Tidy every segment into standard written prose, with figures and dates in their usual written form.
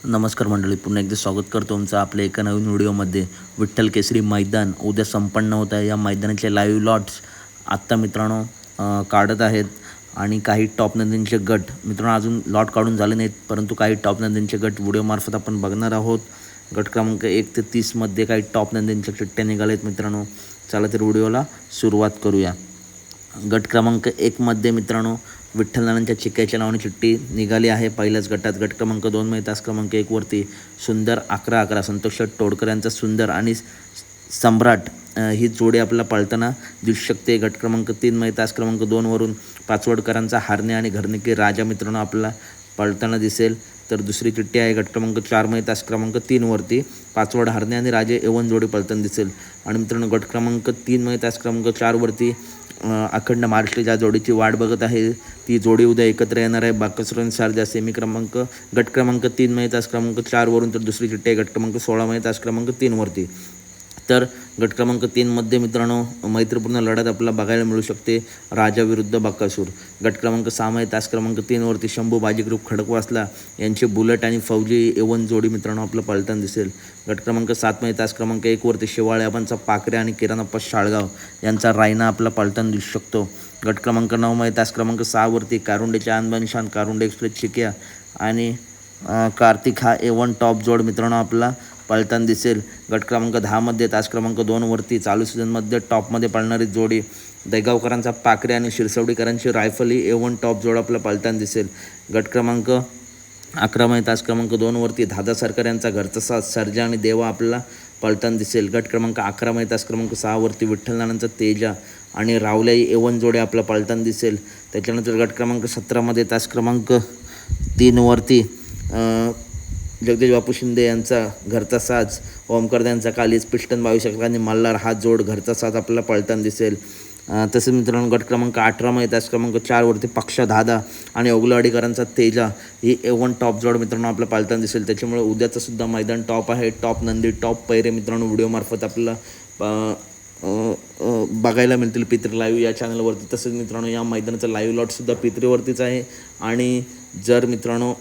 नमस्कार मंडळी, पुन्हा एकदा स्वागत करतो तुमचं आपल्या एका नवीन व्हिडिओमध्ये. विठ्ठल केसरी मैदान उद्या संपन्न होत आहे. या मैदानाचे लाईव्ह लॉट्स आत्ता मित्रांनो काढत आहेत आणि काही टॉप नंदींचे गट मित्रांनो अजून लॉट काढून झाले नाहीत, परंतु काही टॉप नंदींचे गट व्हिडिओमार्फत आपण बघणार आहोत. गट क्रमांक 1 ते 30मध्ये काही टॉप नंदींच्या चिठ्ठ्या निघाल्या आहेत मित्रांनो. चला तर व्हिडिओला सुरुवात करूया. गट क्रमांक 1मध्ये मित्रांनो विठ्ठल नानांच्या चिक्क्याच्या नावाने चिठ्ठी निघाली आहे पहिल्याच गटात. गट क्रमांक 2मध्ये तास क्रमांक 1वरती सुंदर 11-11 संतोष टोडकर यांचा सुंदर आणि सम्राट ही जोडी आपल्याला पळताना दिसू शकते. गट क्रमांक 3मध्ये तास क्रमांक 2वरून पाचवडकरांचा हारणे आणि घरनिके राजा मित्रांनो आपल्याला पळताना दिसेल. तर दुसरी चिठ्ठी आहे गट क्रमांक 4मध्ये तास क्रमांक 3वरती पाचवड हारणे आणि राजे एवन जोडी पळताना दिसेल. आणि मित्रांनो गट क्रमांक 3मध्ये तास क्रमांक 4वरती अखंड महाराष्ट्र ज्या जोडीची वाट बघत आहे ती जोडी उद्या एकत्र येणार आहे. बाकासुर आणि सारजा सेमी क्रमांक गट क्रमांक 3मध्ये तास क्रमांक 4वरून. तर दुसरी चिठ्ठी आहे गट क्रमांक 16मध्ये तास क्रमांक 3वरती. तर गट क्रमांक 3मध्ये मित्रांनो मैत्रीपूर्ण लढत आपल्याला बघायला मिळू शकते, राजा विरुद्ध बाकासूर. गट क्रमांक 6मध्ये तास क्रमांक 3वरती शंभू बाजी ग्रुप खडकवासला यांचे बुलेट आणि फौजी एवन जोडी मित्रांनो आपलं पळताना दिसेल. गट क्रमांक 7मध्ये तास क्रमांक 1वरती शेवाळे आपणचा पाखरे आणि किराणाप्पा शाळगाव यांचा रायना आपला पळताना दिसू शकतो. गट क्रमांक 9मध्ये तास क्रमांक 6वरती कारुंडेच्या अनबनशान कारुंडे एक्सप्रेस चिक्या आणि कार्तिक हा एवन टॉप जोड मित्रांनो आपला पळताना दिसेल. गट क्रमांक 10मध्ये तास क्रमांक 2वरती चालू सीझनमध्ये टॉपमध्ये पळणारी जोडी दैगावकरांचा पाखरे आणि शिरसवडीकरांची रायफल ही एवन टॉप जोड आपला पळताना दिसेल. गट क्रमांक 11मध्ये तास क्रमांक 2वरती दादा सरकार यांचा घरचा साथ सर्जा आणि देवा आपल्याला पळताना दिसेल. गट क्रमांक 11मध्ये तास क्रमांक 6वरती विठ्ठल नानांचा तेजा आणि रावल्या ही एवन जोडी आपला पळताना दिसेल. त्याच्यानंतर गट क्रमांक 17मध्ये तास क्रमांक 3वरती जगदीश बापू शिंदे यांचा घरचा साज ओमकार यांचा कालीज पिस्टन 22 आणि मल्हार हा जोड घरचा साज आपल्याला पळताना दिसेल. तसेच मित्रांनो गट क्रमांक 18मध्ये तास क्रमांक 4वरती पक्षा दादा आणि ओगलवाडीकरांचा तेजा ही एवन टॉप जोड मित्रांनो आपल्याला पळताना दिसेल. त्याच्यामुळे उद्याचं सुद्धा मैदान टॉप आहे. टॉप नंदी टॉप पैरे मित्रांनो व्हिडिओमार्फत आपल्याला बघायला मिळतील पित्री लाईव्ह या चॅनलवरती. तसेच मित्रांनो या मैदानाचा लाईव्ह लॉटसुद्धा पित्रीवरतीच आहे. आणि जर मित्रांनो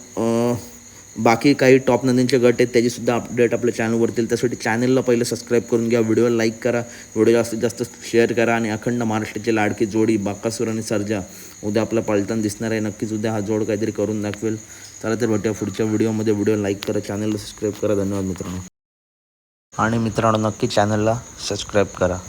बाकी काही टॉप नंदींचे गट आहेत त्याचीसुद्धा अपडेट आपल्या चॅनलवरती. त्यासाठी चॅनलला पहिलं सबस्क्राईब करून घ्या, व्हिडिओला लाईक करा, व्हिडिओ जास्तीत जास्त शेअर करा. आणि अखंड महाराष्ट्राची लाडकी जोडी बाकासूर आणि सर्जा उद्या आपला पळताना दिसणार आहे. नक्कीच उद्या हा जोड काहीतरी करून दाखवेल. चला तर भेटूया पुढच्या व्हिडिओमध्ये. व्हिडिओ लाईक करा, चॅनलला सबस्क्राईब करा. धन्यवाद मित्रांनो. आणि मित्रांनो नक्की चॅनलला सबस्क्राईब करा.